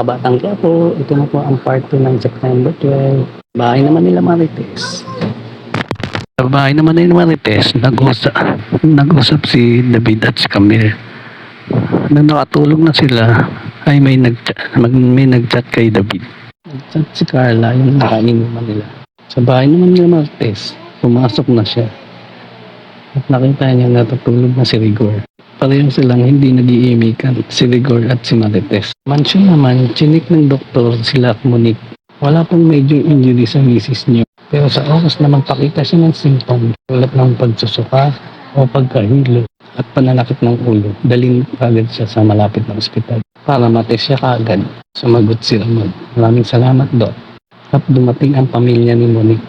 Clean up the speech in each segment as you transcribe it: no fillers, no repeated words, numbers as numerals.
Kabatang Quiapo, ito na po ang part 2 ng September 12. Bahay naman nila Marites. Sa bahay naman nila Marites, nag-usap si David at si Camille. Nang nakatulog na sila, ay may nag-chat kay David. Nag-chat si Carla, yung nakainiman nila. Sa bahay naman nila Marites, pumasok na siya. At nakita niya natutulog na si Rigor. Pareho silang hindi nag-iimikan, si Rigor at si Marites. Mansion naman, chinik ng doktor sila at Monique. Wala pong major injury sa misis niyo. Pero sa oras na magpakita siya ng symptom, tulad ng pagsusuka o pagkahilo at pananakit ng ulo, dalhin agad siya sa malapit na ospital para matest siya kaagad. Sumagot si Ramon. Maraming salamat, Doc. At dumating ang pamilya ni Monique.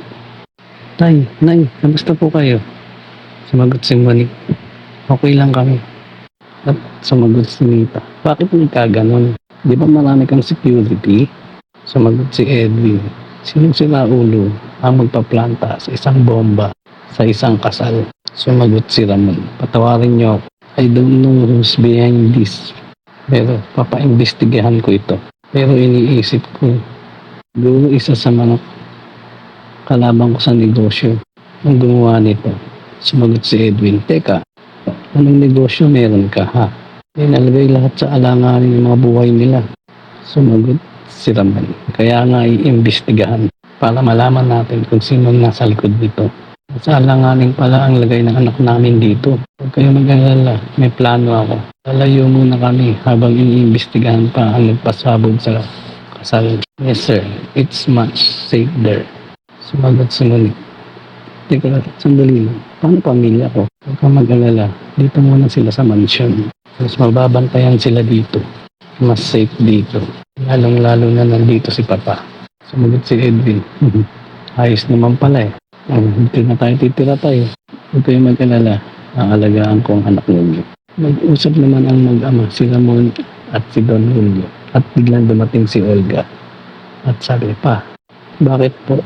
Tay, Nay, kamusta po kayo? Sumagot si Monique. Okay lang kami. At sumagot si Nita. Bakit nagkaganon? Di ba marami kang security? Sumagot si Edwin. Sinong sila ulo ang magpaplanta sa isang bomba sa isang kasal? Sumagot si Ramon. Patawarin niyo ako. I don't know who's behind this. Pero papaimbestigahan ko ito. Pero iniisip ko, siguro isa sa mga kalaban ko sa negosyo ang gumawa nito. Sumagot si Edwin. Teka, anong negosyo meron ka ha? Inalagay lahat sa alanganin ng mga buhay nila. Sumagot si Ramon. Kaya nga iimbestigahan para malaman natin kung sino nasa likod nito. Sa alanganin pala ang lagay ng anak namin dito. Huwag kayo mag-alala, may plano ako. Lalayo muna kami habang iniimbestigahan pa ang nagpasabog sa kasal. Yes sir, it's much safe there. Sumagot si Monique. Teka, sandali lang. Paano pamilya ko? Huwag kang mag-alala. Dito muna sila sa mansion. Mas mababantayan sila dito. Mas safe dito. Lalong-lalo na nandito si Papa. Sumagot si Edwin. Ayos naman pala eh. Dito na tayo titira tayo. Huwag kayo mag-alala. Aalagaan ko ang anak ninyo. Nag-usap naman ang mag-ama, si Ramon at si Don Julio. At biglang dumating si Olga. At sabi pa, bakit po?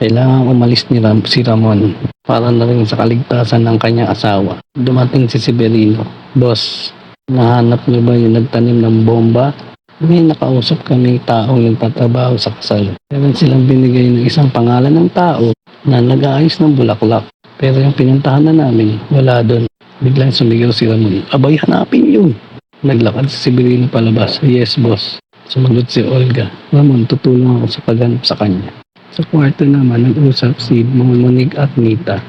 Kailangan umalis si Ramon para na rin sa kaligtasan ng kanyang asawa. Dumating si Severino. Boss, nahanap niyo ba yung nagtanim ng bomba? May nakausap kami taong nagtatrabaho sa kasal. Meron silang binigay ng isang pangalan ng tao na nag-aayos ng bulaklak. Pero yung pinuntahan na namin, wala doon. Biglang sumigaw si Ramon. Abay, hanapin yun. Naglakad si Severino palabas. Yes, boss. Sumagot si Olga. Ramon, tutulong ako sa paghanap sa kanya. Sa kwarto naman, nag-usap si Monique at Nita.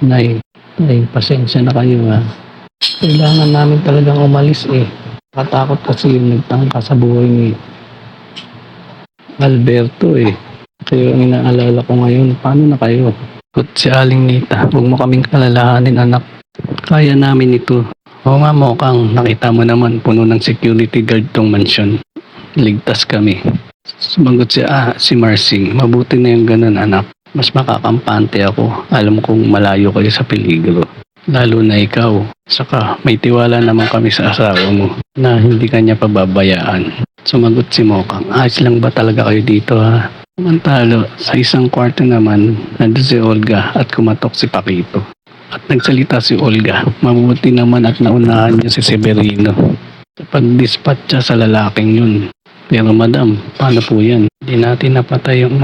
Nay, pasensya na kayo ha. Kailangan namin talagang umalis eh. Katakot kasi yung nagtangka sa buhay ni Alberto eh. Kaya ang inaalala ko ngayon, paano na kayo? Kut si Aling Nita, huwag mo kaming kalalahanin anak. Kaya namin ito. Oo nga Mokang, nakita mo naman puno ng security guard tong mansion. Ligtas kami. Sumagot si Marcy, mabuti na yung ganun anak. Mas makakampante ako. Alam kong malayo kayo sa peligro. Lalo na ikaw. Saka may tiwala naman kami sa asawa mo na hindi kanya pababayaan. Sumagot si Mokang, ayos lang ba talaga kayo dito ha? Samantalo, sa isang kwarto naman, nandun si Olga at kumatok si Paquito. At nagsalita si Olga, mabuti naman at naunahan niya si Severino. Pag-dispatch siya sa lalaking yun. Pero madam, paano po yan? Hindi natin napatay yung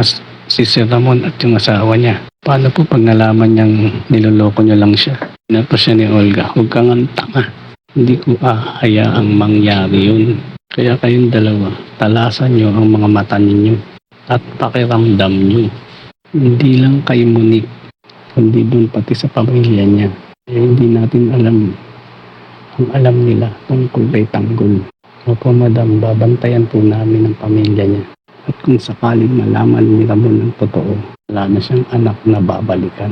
si Sir Ramon at yung asawa niya. Paano po pag nalaman niyang niloloko niyo lang siya? Pinato siya ni Olga, huwag kang tanga. Hindi ko hayaang mangyari yun. Kaya kayong dalawa, talasan niyo ang mga mata ninyo at pakiramdam niyo. Hindi lang kay Monique, kundi doon pati sa pamilya niya. Kaya hindi natin alam ang alam nila tungkol kay Tanggol. Opo madam, babantayan po namin ang pamilya niya. At kung sakaling malaman ni Ramon ng totoo, wala na siyang anak na babalikan.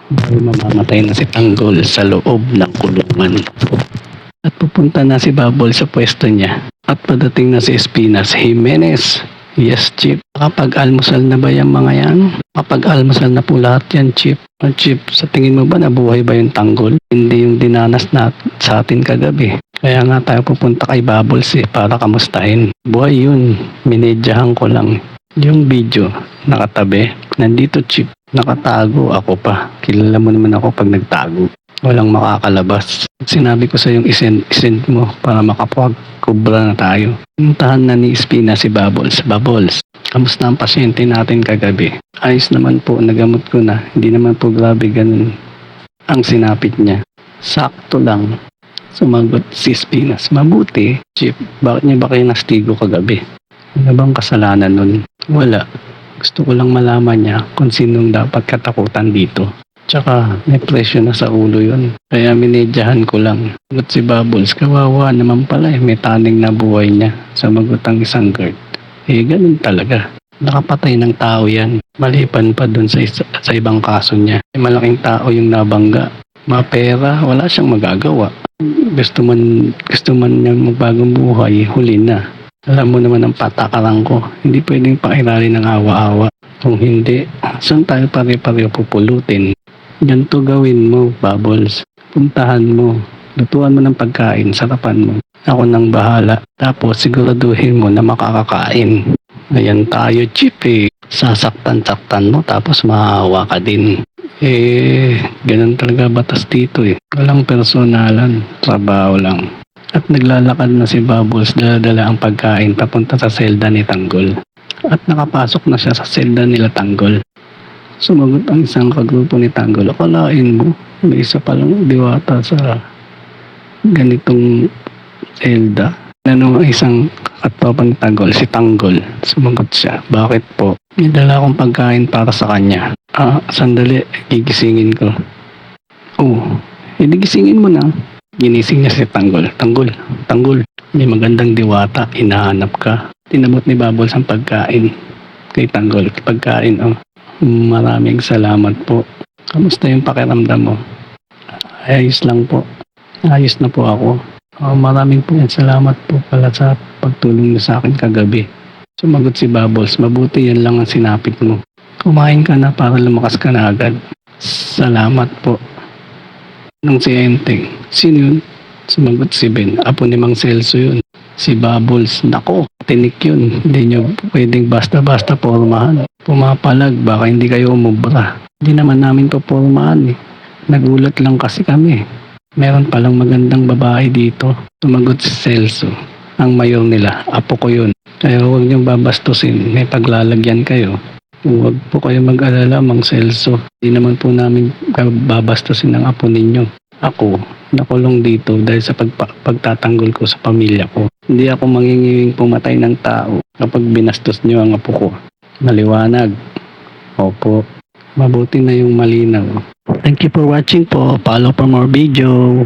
Dahil mamamatay na si Tanggol sa loob ng kulungan. At pupunta na si Babol sa pwesto niya. At padating na si Espinas Jimenez. Yes, Chief. Kapag-almusal na ba yung mga yan? Kapag-almusal na po lahat yan, Chief. Chief, sa tingin mo ba nabuhay ba yung Tanggol? Hindi yung dinanas na sa atin kagabi. Kaya nga tayo pupunta kay Bubbles para kamustahin. Buhay yun. Minedyahan ko lang. Yung video, nakatabi. Nandito Chief. Nakatago ako pa. Kilala mo naman ako pag nagtago. Walang makakalabas. Sinabi ko sa yung isend mo para makapag-kubra na tayo. Puntahan na ni Espina si Bubbles. Bubbles, kamusta ang pasyente natin kagabi? Ayos naman po, nagamot ko na. Hindi naman po grabe ganun ang sinapit niya. Sakto lang. Sumagot si Espinas. Mabuti, Chief. Bakit niya ba kayo nastigo kagabi? Ano bang kasalanan nun? Wala. Gusto ko lang malaman niya kung sinong dapat katakutan dito. Tsaka may presyo na sa ulo yon. Kaya minedyahan ko lang. Sagot si Bubbles, kawawa naman pala may taning na buhay niya. Sumagot ang isang guard. Ganun talaga. Nakapatay ng tao yan. Maliban pa dun sa ibang kaso niya. May malaking tao yung nabangga. Mapera, wala siyang magagawa. Gusto man niyang magbagong buhay, huli na. Alam mo naman ang patakaran ko. Hindi pwedeng pakirali ng awa-awa. Kung hindi, saan tayo pare-pareho pupulutin? Ganito gawin mo, Bubbles. Puntahan mo. Lutuan mo ng pagkain, sarapan mo. Ako nang bahala. Tapos siguraduhin mo na makakakain. Ayan tayo, Chief Sasaktan-saktan mo tapos maawa ka din. Ganun talaga batas dito Walang personalan, trabaho lang. At naglalakad na si Bubbles, dala-dala ang pagkain papunta sa selda ni Tanggol. At nakapasok na siya sa selda nila Tanggol. Sumagot ang isang kagrupo ni Tanggol. Akalain mo, may isa palang diwata sa ganitong selda. Ang isang katropa ni Tanggol, si Tanggol. Sumagot siya. Bakit po? May dala akong pagkain para sa kanya. Sandali, gigisingin ko. Gisingin mo na. Ginising niya si Tanggol. Tanggol, may magandang diwata, hinahanap ka. Tinabot ni Bubbles ang pagkain kay Tanggol. Pagkain, Maraming salamat po. Kamusta yung pakiramdam mo? Ayos lang po. Ayos na po ako. Maraming po salamat po pala sa pagtulong niyo sa akin kagabi. Sumagot si Bubbles. Mabuti yan lang ang sinapit mo. Kumain ka na para lumakas ka na agad. Salamat po. Nung si Enteng. Sino yun? Sumagot si Ben. Apo ni Mang Celso yun. Si Bubbles. Nako, tinik yun. Hindi nyo pwedeng basta-basta pormahan. Pumapalag, baka hindi kayo umubra. Hindi naman namin to pormahan Nagulat lang kasi kami. Meron palang magandang babae dito. Sumagot si Celso. Ang mayor nila, apo ko yun. Kaya huwag niyong babastusin. May paglalagyan kayo. Huwag po kayo mag-alala, Mang Celso. Hindi naman po namin babastusin ang apo ninyo. Ako, nakulong dito dahil sa pagtatanggol ko sa pamilya ko. Hindi ako mangingiwing pumatay ng tao kapag binastos niyo ang apo ko. Maliwanag. Opo. Mabuti na yung malinaw. Thank you for watching po. Follow for more video.